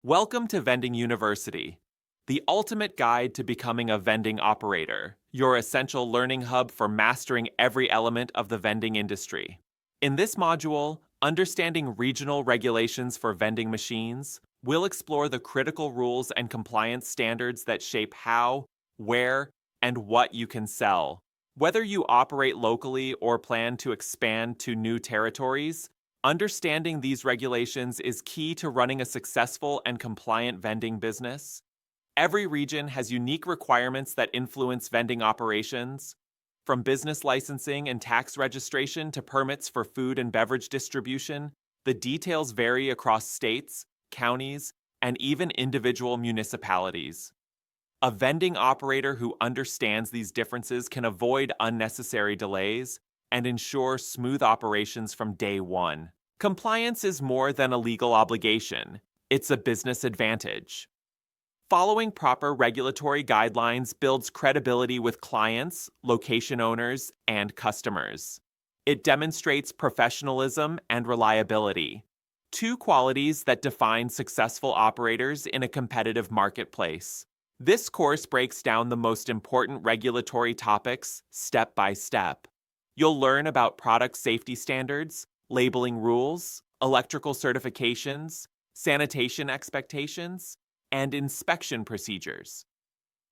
Welcome to Vending University, the ultimate guide to becoming a vending operator, your essential learning hub for mastering every element of the vending industry. In this module, Understanding Regional Regulations for Vending Machines, we'll explore the critical rules and compliance standards that shape how, where, and what you can sell. Whether you operate locally or plan to expand to new territories, understanding these regulations is key to running a successful and compliant vending business. Every region has unique requirements that influence vending operations, from business licensing and tax registration to permits for food and beverage distribution. The details vary across states, counties, and even individual municipalities. A vending operator who understands these differences can avoid unnecessary delays and ensure smooth operations from day one. Compliance is more than a legal obligation, it's a business advantage. Following proper regulatory guidelines builds credibility with clients, location owners, and customers. It demonstrates professionalism and reliability, two qualities that define successful operators in a competitive marketplace. This course breaks down the most important regulatory topics step by step. You'll learn about product safety standards, labeling rules, electrical certifications, sanitation expectations, and inspection procedures.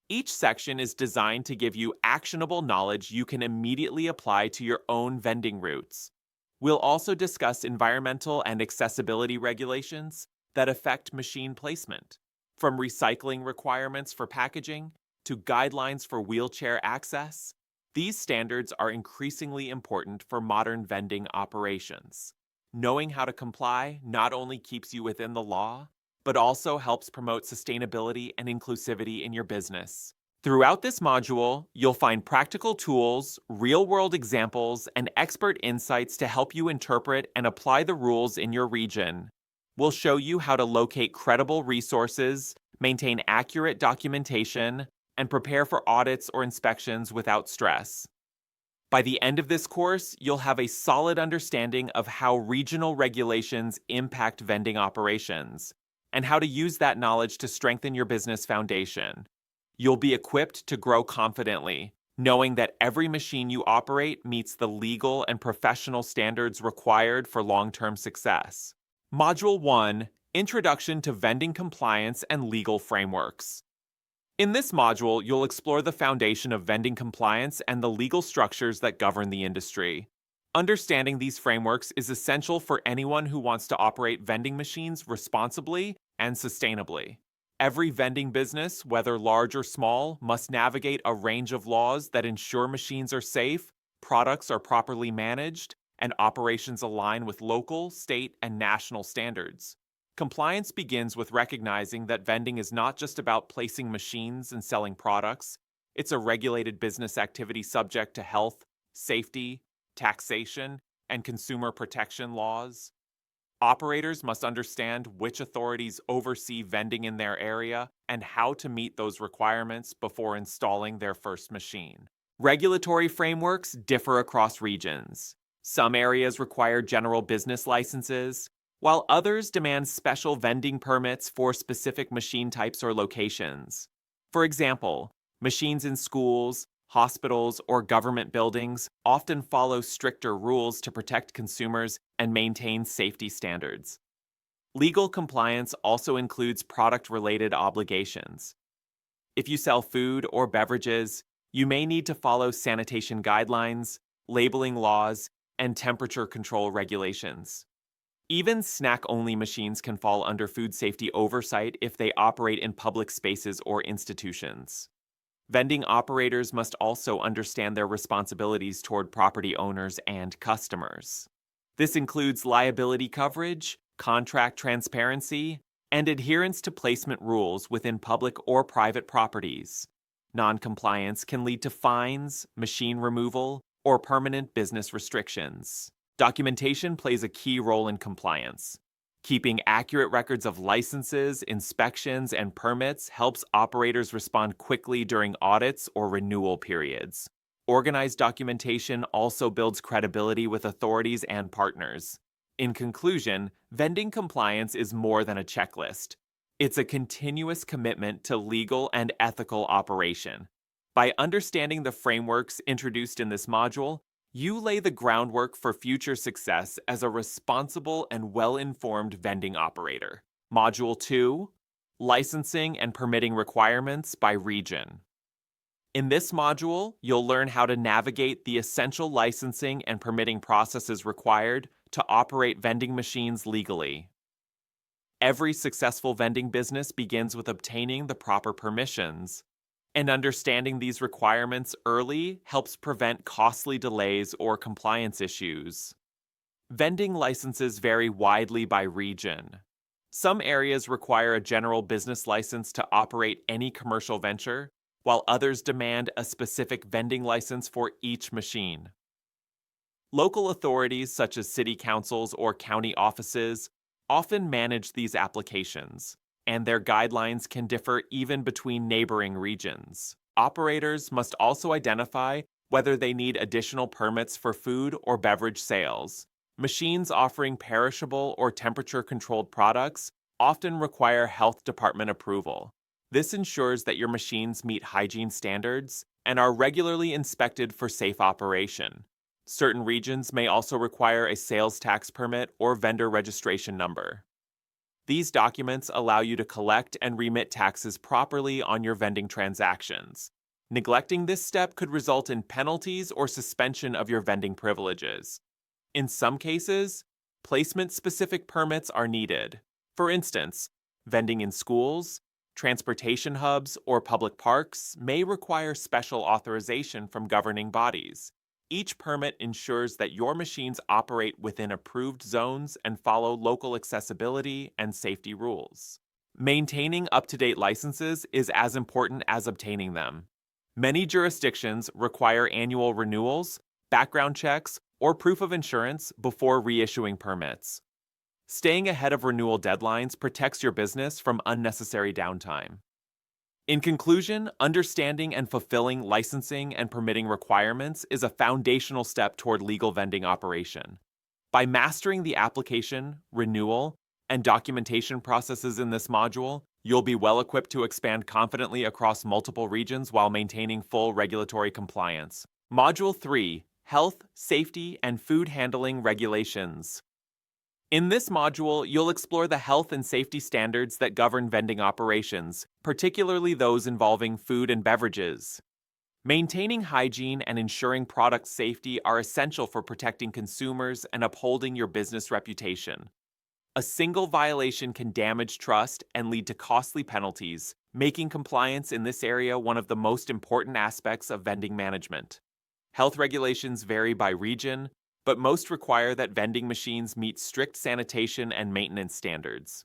Each section is designed to give you actionable knowledge you can immediately apply to your own vending routes. We'll also discuss environmental and accessibility regulations that affect machine placement, from recycling requirements for packaging to guidelines for wheelchair access. These standards are increasingly important for modern vending operations. Knowing how to comply not only keeps you within the law, but also helps promote sustainability and inclusivity in your business. Throughout this module, you'll find practical tools, real-world examples, and expert insights to help you interpret and apply the rules in your region. We'll show you how to locate credible resources, maintain accurate documentation, and prepare for audits or inspections without stress. By the end of this course, you'll have a solid understanding of how regional regulations impact vending operations, and how to use that knowledge to strengthen your business foundation. You'll be equipped to grow confidently, knowing that every machine you operate meets the legal and professional standards required for long-term success. Module 1, Introduction to Vending Compliance and Legal Frameworks. In this module, you'll explore the foundation of vending compliance and the legal structures that govern the industry. Understanding these frameworks is essential for anyone who wants to operate vending machines responsibly and sustainably. Every vending business, whether large or small, must navigate a range of laws that ensure machines are safe, products are properly managed, and operations align with local, state, and national standards. Compliance begins with recognizing that vending is not just about placing machines and selling products. It's a regulated business activity subject to health, safety, taxation, and consumer protection laws. Operators must understand which authorities oversee vending in their area and how to meet those requirements before installing their first machine. Regulatory frameworks differ across regions. Some areas require general business licenses, while others demand special vending permits for specific machine types or locations. For example, machines in schools, hospitals, or government buildings often follow stricter rules to protect consumers and maintain safety standards. Legal compliance also includes product-related obligations. If you sell food or beverages, you may need to follow sanitation guidelines, labeling laws, and temperature control regulations. Even snack-only machines can fall under food safety oversight if they operate in public spaces or institutions. Vending operators must also understand their responsibilities toward property owners and customers. This includes liability coverage, contract transparency, and adherence to placement rules within public or private properties. Non-compliance can lead to fines, machine removal, or permanent business restrictions. Documentation plays a key role in compliance. Keeping accurate records of licenses, inspections, and permits helps operators respond quickly during audits or renewal periods. Organized documentation also builds credibility with authorities and partners. In conclusion, vending compliance is more than a checklist. It's a continuous commitment to legal and ethical operation. By understanding the frameworks introduced in this module, you lay the groundwork for future success as a responsible and well-informed vending operator. Module 2, Licensing and Permitting Requirements by Region. In this module, you'll learn how to navigate the essential licensing and permitting processes required to operate vending machines legally. Every successful vending business begins with obtaining the proper permissions, and understanding these requirements early helps prevent costly delays or compliance issues. Vending licenses vary widely by region. Some areas require a general business license to operate any commercial venture, while others demand a specific vending license for each machine. Local authorities, such as city councils or county offices, often manage these applications, and their guidelines can differ even between neighboring regions. Operators must also identify whether they need additional permits for food or beverage sales. Machines offering perishable or temperature-controlled products often require health department approval. This ensures that your machines meet hygiene standards and are regularly inspected for safe operation. Certain regions may also require a sales tax permit or vendor registration number. These documents allow you to collect and remit taxes properly on your vending transactions. Neglecting this step could result in penalties or suspension of your vending privileges. In some cases, placement-specific permits are needed. For instance, vending in schools, transportation hubs, or public parks may require special authorization from governing bodies. Each permit ensures that your machines operate within approved zones and follow local accessibility and safety rules. Maintaining up-to-date licenses is as important as obtaining them. Many jurisdictions require annual renewals, background checks, or proof of insurance before reissuing permits. Staying ahead of renewal deadlines protects your business from unnecessary downtime. In conclusion, understanding and fulfilling licensing and permitting requirements is a foundational step toward legal vending operation. By mastering the application, renewal, and documentation processes in this module, you'll be well equipped to expand confidently across multiple regions while maintaining full regulatory compliance. Module 3, Health, Safety, and Food Handling Regulations. In this module, you'll explore the health and safety standards that govern vending operations, particularly those involving food and beverages. Maintaining hygiene and ensuring product safety are essential for protecting consumers and upholding your business reputation. A single violation can damage trust and lead to costly penalties, making compliance in this area one of the most important aspects of vending management. Health regulations vary by region, but most require that vending machines meet strict sanitation and maintenance standards.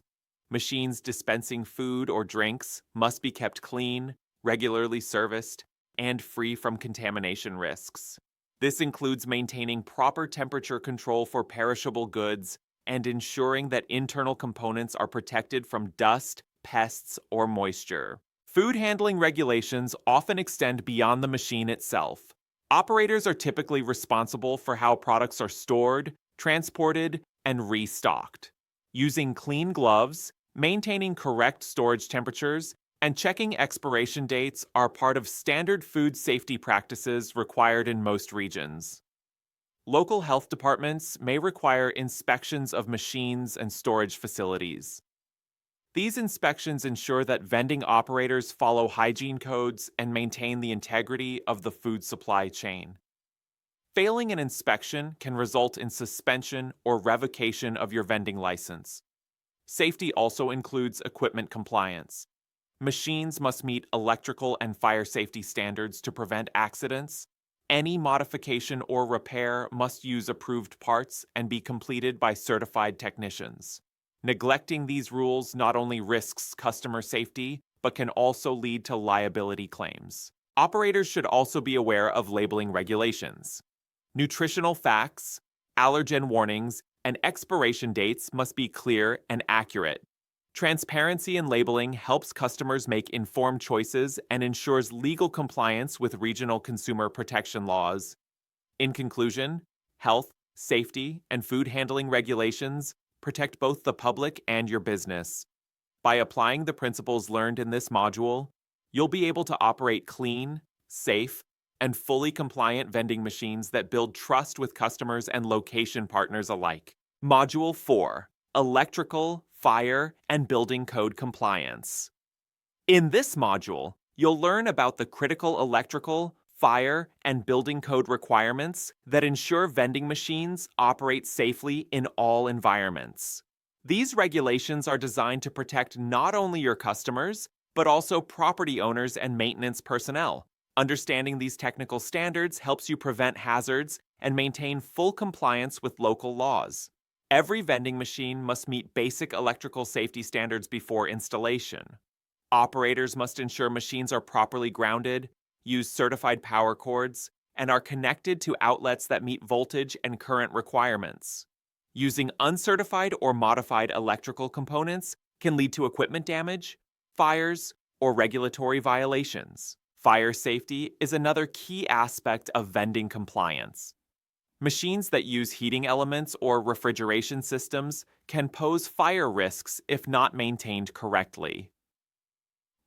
Machines dispensing food or drinks must be kept clean, regularly serviced, and free from contamination risks. This includes maintaining proper temperature control for perishable goods and ensuring that internal components are protected from dust, pests, or moisture. Food handling regulations often extend beyond the machine itself. Operators are typically responsible for how products are stored, transported, and restocked. Using clean gloves, maintaining correct storage temperatures, and checking expiration dates are part of standard food safety practices required in most regions. Local health departments may require inspections of machines and storage facilities. These inspections ensure that vending operators follow hygiene codes and maintain the integrity of the food supply chain. Failing an inspection can result in suspension or revocation of your vending license. Safety also includes equipment compliance. Machines must meet electrical and fire safety standards to prevent accidents. Any modification or repair must use approved parts and be completed by certified technicians. Neglecting these rules not only risks customer safety, but can also lead to liability claims. Operators should also be aware of labeling regulations. Nutritional facts, allergen warnings, and expiration dates must be clear and accurate. Transparency in labeling helps customers make informed choices and ensures legal compliance with regional consumer protection laws. In conclusion, health, safety, and food handling regulations protect both the public and your business. By applying the principles learned in this module, you'll be able to operate clean, safe, and fully compliant vending machines that build trust with customers and location partners alike. Module 4: Electrical, Fire, and Building Code Compliance. In this module, you'll learn about the critical electrical, fire, and building code requirements that ensure vending machines operate safely in all environments. These regulations are designed to protect not only your customers, but also property owners and maintenance personnel. Understanding these technical standards helps you prevent hazards and maintain full compliance with local laws. Every vending machine must meet basic electrical safety standards before installation. Operators must ensure machines are properly grounded, use certified power cords, and are connected to outlets that meet voltage and current requirements. Using uncertified or modified electrical components can lead to equipment damage, fires, or regulatory violations. Fire safety is another key aspect of vending compliance. Machines that use heating elements or refrigeration systems can pose fire risks if not maintained correctly.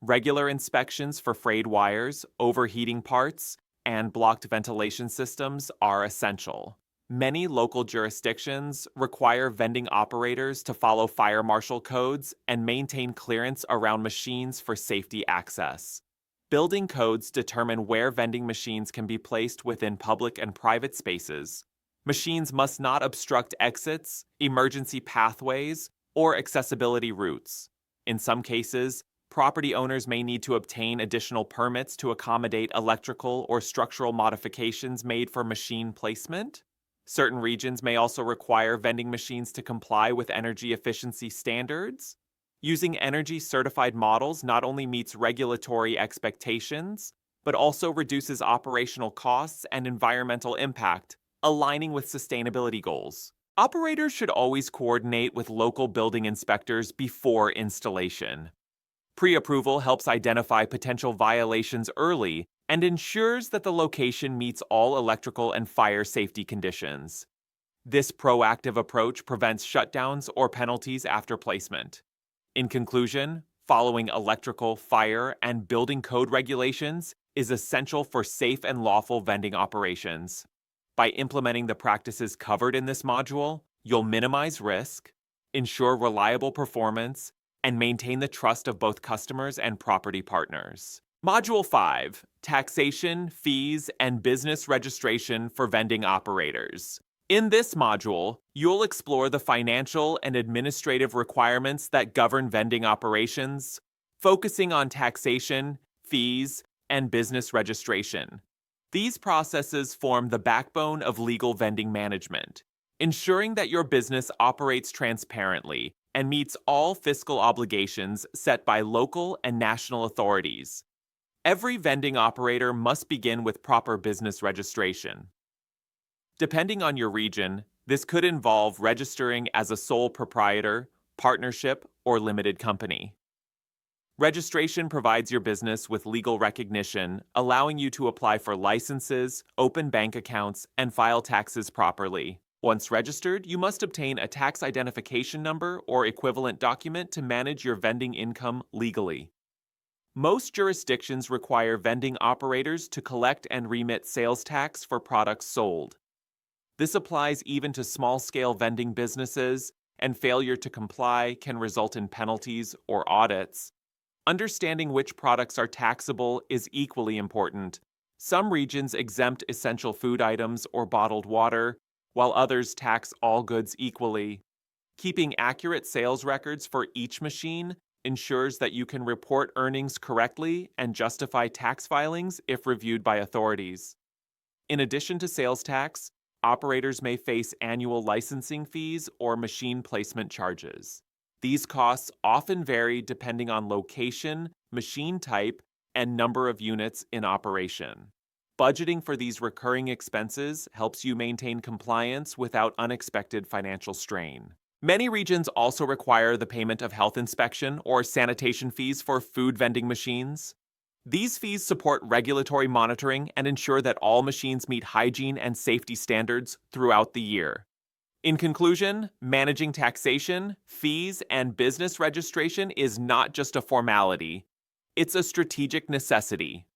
Regular inspections for frayed wires, overheating parts, and blocked ventilation systems are essential. Many local jurisdictions require vending operators to follow fire marshal codes and maintain clearance around machines for safety access. Building codes determine where vending machines can be placed within public and private spaces. Machines must not obstruct exits, emergency pathways, or accessibility routes. In some cases, property owners may need to obtain additional permits to accommodate electrical or structural modifications made for machine placement. Certain regions may also require vending machines to comply with energy efficiency standards. Using energy-certified models not only meets regulatory expectations, but also reduces operational costs and environmental impact, aligning with sustainability goals. Operators should always coordinate with local building inspectors before installation. Pre-approval helps identify potential violations early and ensures that the location meets all electrical and fire safety conditions. This proactive approach prevents shutdowns or penalties after placement. In conclusion, following electrical, fire, and building code regulations is essential for safe and lawful vending operations. By implementing the practices covered in this module, you'll minimize risk, ensure reliable performance, and maintain the trust of both customers and property partners. Module 5: Taxation, Fees, and Business Registration for Vending Operators. In this module, you'll explore the financial and administrative requirements that govern vending operations, focusing on taxation, fees, and business registration. These processes form the backbone of legal vending management, ensuring that your business operates transparently and meets all fiscal obligations set by local and national authorities. Every vending operator must begin with proper business registration. Depending on your region, this could involve registering as a sole proprietor, partnership, or limited company. Registration provides your business with legal recognition, allowing you to apply for licenses, open bank accounts, and file taxes properly. Once registered, you must obtain a tax identification number or equivalent document to manage your vending income legally. Most jurisdictions require vending operators to collect and remit sales tax for products sold. This applies even to small-scale vending businesses, and failure to comply can result in penalties or audits. Understanding which products are taxable is equally important. Some regions exempt essential food items or bottled water, while others tax all goods equally. Keeping accurate sales records for each machine ensures that you can report earnings correctly and justify tax filings if reviewed by authorities. In addition to sales tax, operators may face annual licensing fees or machine placement charges. These costs often vary depending on location, machine type, and number of units in operation. Budgeting for these recurring expenses helps you maintain compliance without unexpected financial strain. Many regions also require the payment of health inspection or sanitation fees for food vending machines. These fees support regulatory monitoring and ensure that all machines meet hygiene and safety standards throughout the year. In conclusion, managing taxation, fees, and business registration is not just a formality, it's a strategic necessity.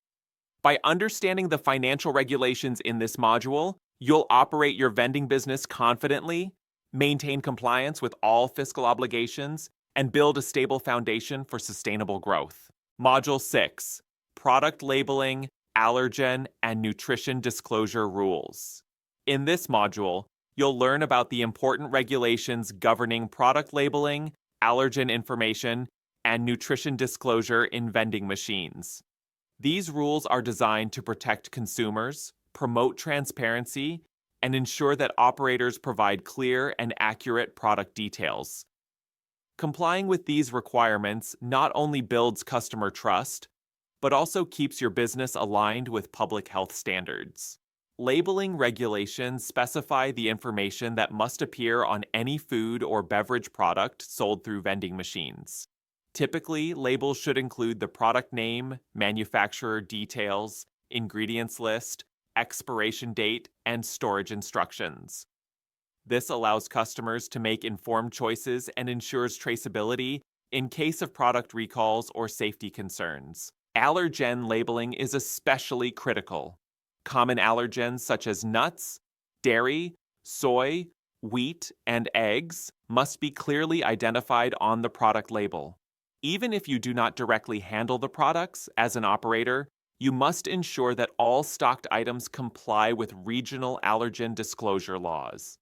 By understanding the financial regulations in this module, you'll operate your vending business confidently, maintain compliance with all fiscal obligations, and build a stable foundation for sustainable growth. Module 6: Product Labeling, Allergen, and Nutrition Disclosure Rules. In this module, you'll learn about the important regulations governing product labeling, allergen information, and nutrition disclosure in vending machines. These rules are designed to protect consumers, promote transparency, and ensure that operators provide clear and accurate product details. Complying with these requirements not only builds customer trust, but also keeps your business aligned with public health standards. Labeling regulations specify the information that must appear on any food or beverage product sold through vending machines. Typically, labels should include the product name, manufacturer details, ingredients list, expiration date, and storage instructions. This allows customers to make informed choices and ensures traceability in case of product recalls or safety concerns. Allergen labeling is especially critical. Common allergens such as nuts, dairy, soy, wheat, and eggs must be clearly identified on the product label. Even if you do not directly handle the products as an operator, you must ensure that all stocked items comply with regional allergen disclosure laws.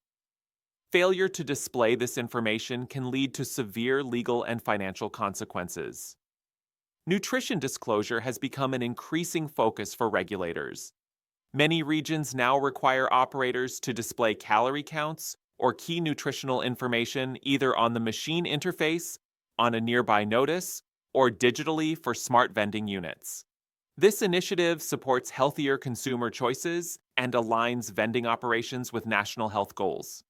Failure to display this information can lead to severe legal and financial consequences. Nutrition disclosure has become an increasing focus for regulators. Many regions now require operators to display calorie counts or key nutritional information either on the machine interface, on a nearby notice, or digitally for smart vending units. This initiative supports healthier consumer choices and aligns vending operations with national health goals.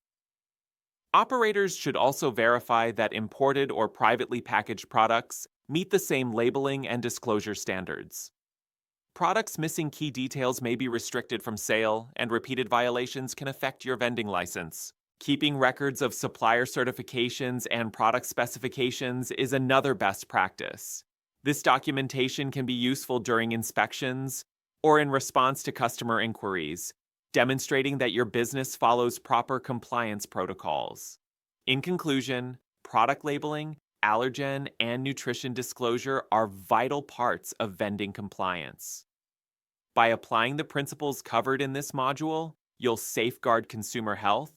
Operators should also verify that imported or privately packaged products meet the same labeling and disclosure standards. Products missing key details may be restricted from sale, and repeated violations can affect your vending license. Keeping records of supplier certifications and product specifications is another best practice. This documentation can be useful during inspections or in response to customer inquiries, demonstrating that your business follows proper compliance protocols. In conclusion, product labeling, allergen, and nutrition disclosure are vital parts of vending compliance. By applying the principles covered in this module, you'll safeguard consumer health,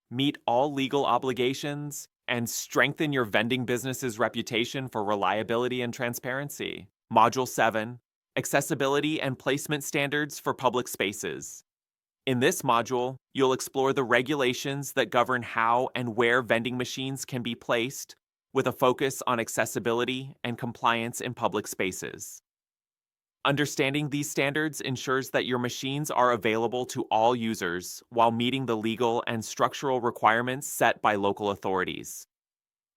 meet all legal obligations, and strengthen your vending business's reputation for reliability and transparency. Module 7: Accessibility and Placement Standards for Public Spaces. In this module, you'll explore the regulations that govern how and where vending machines can be placed, with a focus on accessibility and compliance in public spaces. Understanding these standards ensures that your machines are available to all users while meeting the legal and structural requirements set by local authorities.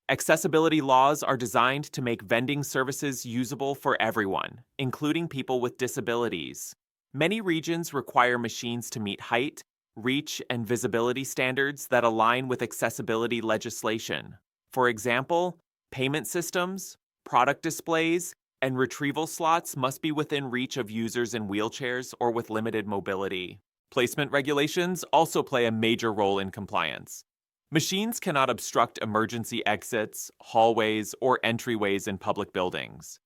Accessibility laws are designed to make vending services usable for everyone, including people with disabilities. Many regions require machines to meet height, reach, and visibility standards that align with accessibility legislation. For example, payment systems, product displays, and retrieval slots must be within reach of users in wheelchairs or with limited mobility. Placement regulations also play a major role in compliance. Machines cannot obstruct emergency exits, hallways, or entryways in public buildings.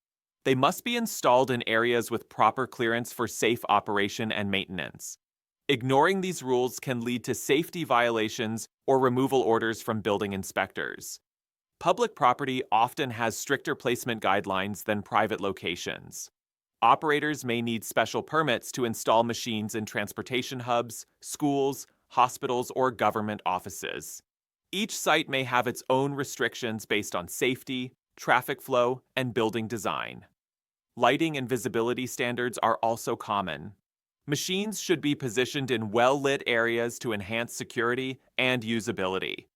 They must be installed in areas with proper clearance for safe operation and maintenance. Ignoring these rules can lead to safety violations or removal orders from building inspectors. Public property often has stricter placement guidelines than private locations. Operators may need special permits to install machines in transportation hubs, schools, hospitals, or government offices. Each site may have its own restrictions based on safety, traffic flow, and building design. Lighting and visibility standards are also common. Machines should be positioned in well-lit areas to enhance security and usability.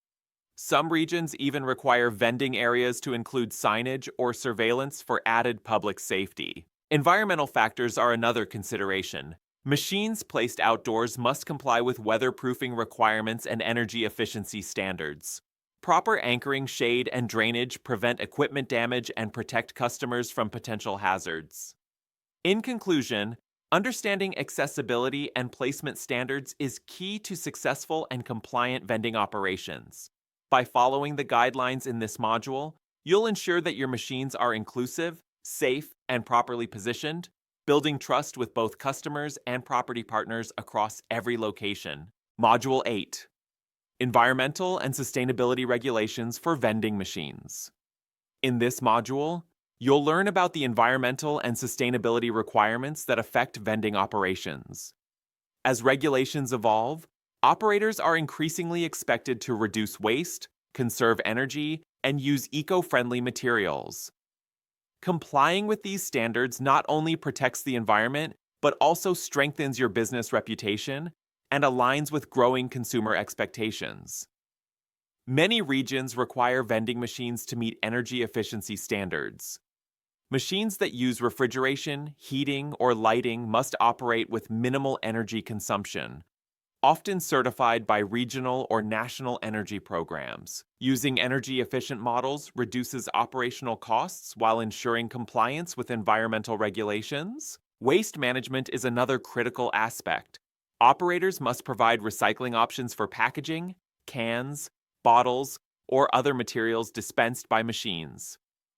Some regions even require vending areas to include signage or surveillance for added public safety. Environmental factors are another consideration. Machines placed outdoors must comply with weatherproofing requirements and energy efficiency standards. Proper anchoring, shade, and drainage prevent equipment damage and protect customers from potential hazards. In conclusion, understanding accessibility and placement standards is key to successful and compliant vending operations. By following the guidelines in this module, you'll ensure that your machines are inclusive, safe, and properly positioned, building trust with both customers and property partners across every location. Module 8: Environmental and Sustainability Regulations for Vending Machines. In this module, you'll learn about the environmental and sustainability requirements that affect vending operations. As regulations evolve, operators are increasingly expected to reduce waste, conserve energy, and use eco-friendly materials. Complying with these standards not only protects the environment, but also strengthens your business reputation and aligns with growing consumer expectations. Many regions require vending machines to meet energy efficiency standards. Machines that use refrigeration, heating, or lighting must operate with minimal energy consumption, often certified by regional or national energy programs. Using energy-efficient models reduces operational costs while ensuring compliance with environmental regulations. Waste management is another critical aspect. Operators must provide recycling options for packaging, cans, bottles, or other materials dispensed by machines.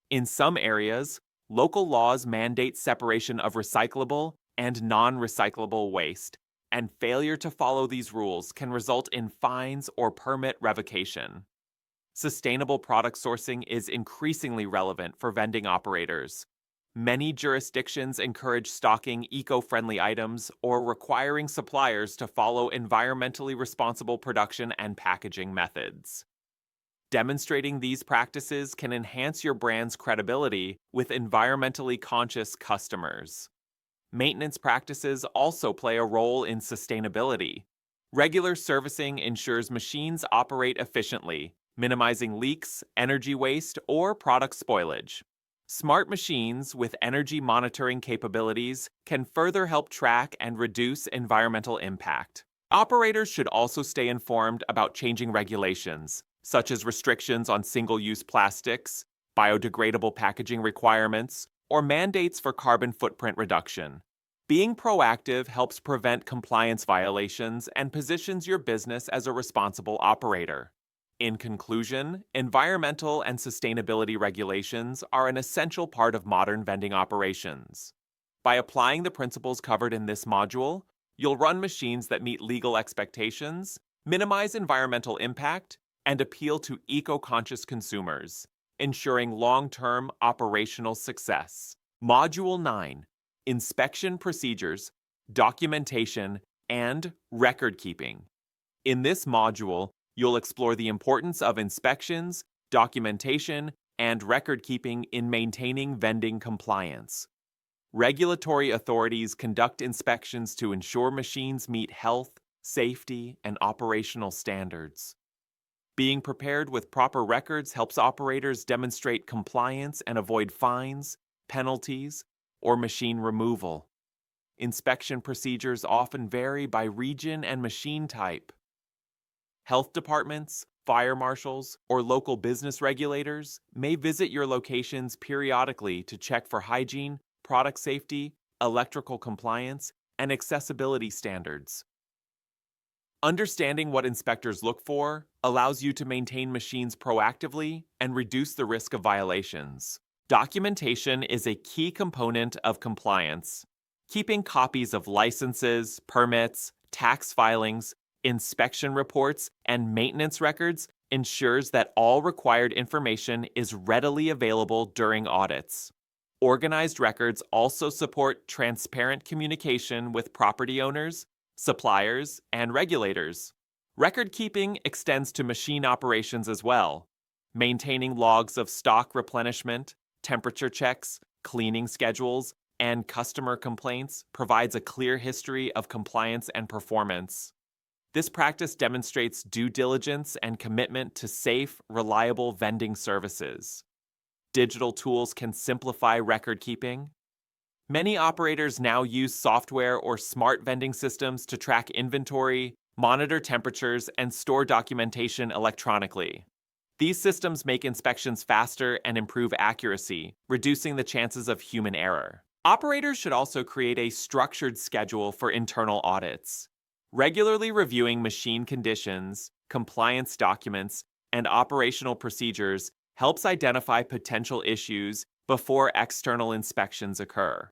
In some areas, local laws mandate separation of recyclable and non-recyclable waste, and failure to follow these rules can result in fines or permit revocation. Sustainable product sourcing is increasingly relevant for vending operators. Many jurisdictions encourage stocking eco-friendly items or requiring suppliers to follow environmentally responsible production and packaging methods. Demonstrating these practices can enhance your brand's credibility with environmentally conscious customers. Maintenance practices also play a role in sustainability. Regular servicing ensures machines operate efficiently, minimizing leaks, energy waste, or product spoilage. Smart machines with energy monitoring capabilities can further help track and reduce environmental impact. Operators should also stay informed about changing regulations, such as restrictions on single-use plastics, biodegradable packaging requirements, or mandates for carbon footprint reduction. Being proactive helps prevent compliance violations and positions your business as a responsible operator. In conclusion, environmental and sustainability regulations are an essential part of modern vending operations. By applying the principles covered in this module, you'll run machines that meet legal expectations, minimize environmental impact, and appeal to eco-conscious consumers, ensuring long-term operational success. Module 9: Inspection Procedures, Documentation, and Record Keeping. In this module, you'll explore the importance of inspections, documentation, and record keeping in maintaining vending compliance. Regulatory authorities conduct inspections to ensure machines meet health, safety, and operational standards. Being prepared with proper records helps operators demonstrate compliance and avoid fines, penalties, or machine removal. Inspection procedures often vary by region and machine type. Health departments, fire marshals, or local business regulators may visit your locations periodically to check for hygiene, product safety, electrical compliance, and accessibility standards. Understanding what inspectors look for allows you to maintain machines proactively and reduce the risk of violations. Documentation is a key component of compliance. Keeping copies of licenses, permits, tax filings, inspection reports, and maintenance records ensures that all required information is readily available during audits. Organized records also support transparent communication with property owners, suppliers, and regulators. Record keeping extends to machine operations as well. Maintaining logs of stock replenishment, temperature checks, cleaning schedules, and customer complaints provides a clear history of compliance and performance. This practice demonstrates due diligence and commitment to safe, reliable vending services. Digital tools can simplify record keeping. Many operators now use software or smart vending systems to track inventory, monitor temperatures, and store documentation electronically. These systems make inspections faster and improve accuracy, reducing the chances of human error. Operators should also create a structured schedule for internal audits. Regularly reviewing machine conditions, compliance documents, and operational procedures helps identify potential issues before external inspections occur.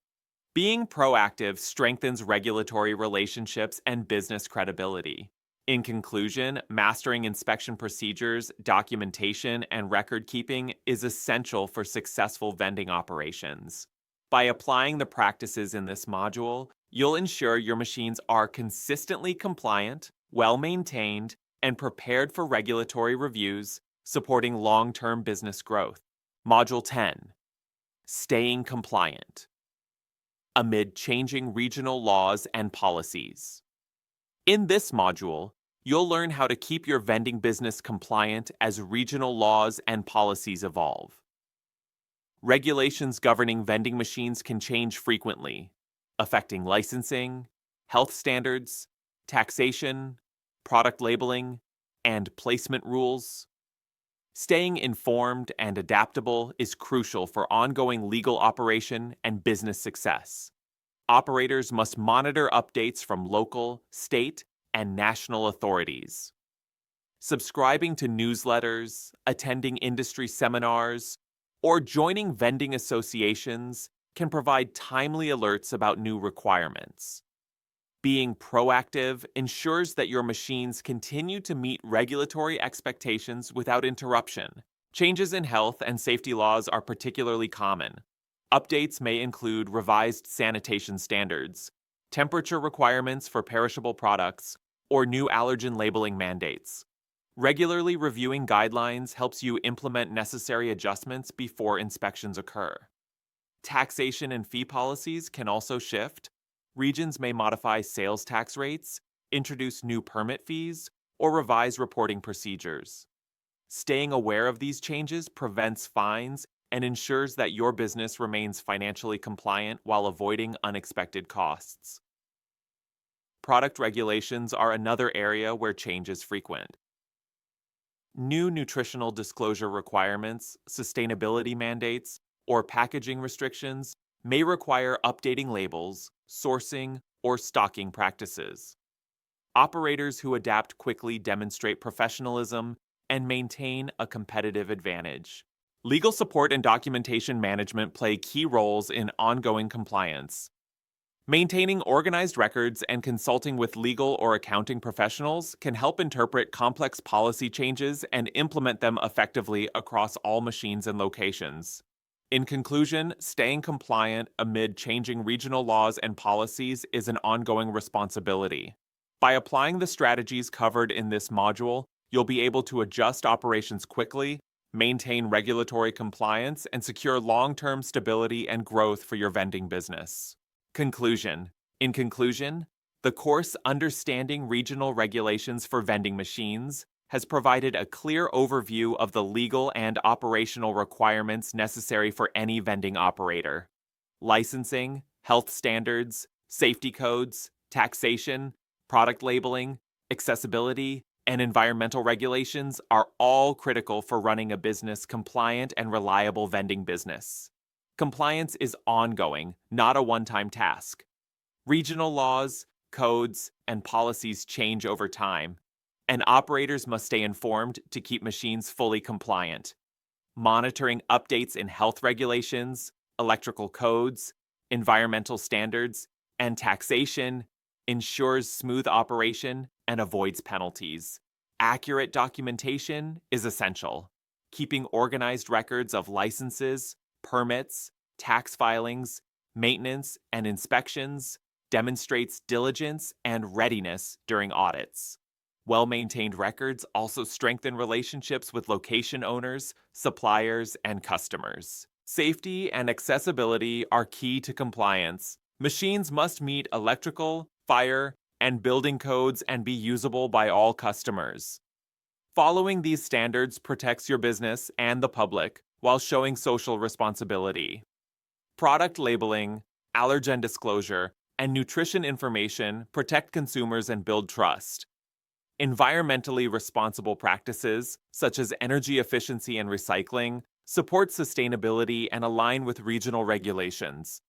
Being proactive strengthens regulatory relationships and business credibility. In conclusion, mastering inspection procedures, documentation, and record keeping is essential for successful vending operations. By applying the practices in this module, you'll ensure your machines are consistently compliant, well-maintained, and prepared for regulatory reviews, supporting long-term business growth. Module 10. Staying compliant amid changing regional laws and policies. In this module, you'll learn how to keep your vending business compliant as regional laws and policies evolve. Regulations governing vending machines can change frequently, affecting licensing, health standards, taxation, product labeling, and placement rules. Staying informed and adaptable is crucial for ongoing legal operation and business success. Operators must monitor updates from local, state, and national authorities. Subscribing to newsletters, attending industry seminars, or joining vending associations can provide timely alerts about new requirements. Being proactive ensures that your machines continue to meet regulatory expectations without interruption. Changes in health and safety laws are particularly common. Updates may include revised sanitation standards, temperature requirements for perishable products, or new allergen labeling mandates. Regularly reviewing guidelines helps you implement necessary adjustments before inspections occur. Taxation and fee policies can also shift. Regions may modify sales tax rates, introduce new permit fees, or revise reporting procedures. Staying aware of these changes prevents fines and ensures that your business remains financially compliant while avoiding unexpected costs. Product regulations are another area where change is frequent. New nutritional disclosure requirements, sustainability mandates, or packaging restrictions may require updating labels, sourcing, or stocking practices. Operators who adapt quickly demonstrate professionalism and maintain a competitive advantage. Legal support and documentation management play key roles in ongoing compliance. Maintaining organized records and consulting with legal or accounting professionals can help interpret complex policy changes and implement them effectively across all machines and locations. In conclusion, staying compliant amid changing regional laws and policies is an ongoing responsibility. By applying the strategies covered in this module, you'll be able to adjust operations quickly, maintain regulatory compliance, and secure long-term stability and growth for your vending business. Conclusion. In conclusion, the course Understanding Regional Regulations for Vending Machines has provided a clear overview of the legal and operational requirements necessary for any vending operator. Licensing, health standards, safety codes, taxation, product labeling, accessibility, and environmental regulations are all critical for running a business compliant and reliable vending business. Compliance is ongoing, not a one-time task. Regional laws, codes, and policies change over time, and operators must stay informed to keep machines fully compliant. Monitoring updates in health regulations, electrical codes, environmental standards, and taxation ensures smooth operation and avoids penalties. Accurate documentation is essential. Keeping organized records of licenses, permits, tax filings, maintenance, and inspections demonstrates diligence and readiness during audits. Well-maintained records also strengthen relationships with location owners, suppliers, and customers. Safety and accessibility are key to compliance. Machines must meet electrical, fire, and building codes and be usable by all customers. Following these standards protects your business and the public while showing social responsibility. Product labeling, allergen disclosure, and nutrition information protect consumers and build trust. Environmentally responsible practices, such as energy efficiency and recycling, support sustainability and align with regional regulations.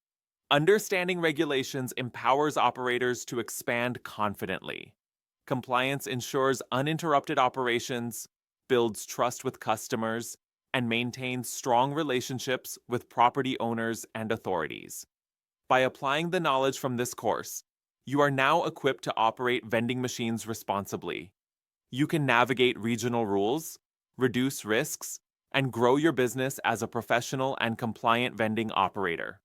Understanding regulations empowers operators to expand confidently. Compliance ensures uninterrupted operations, builds trust with customers, and maintains strong relationships with property owners and authorities. By applying the knowledge from this course, you are now equipped to operate vending machines responsibly. You can navigate regional rules, reduce risks, and grow your business as a professional and compliant vending operator.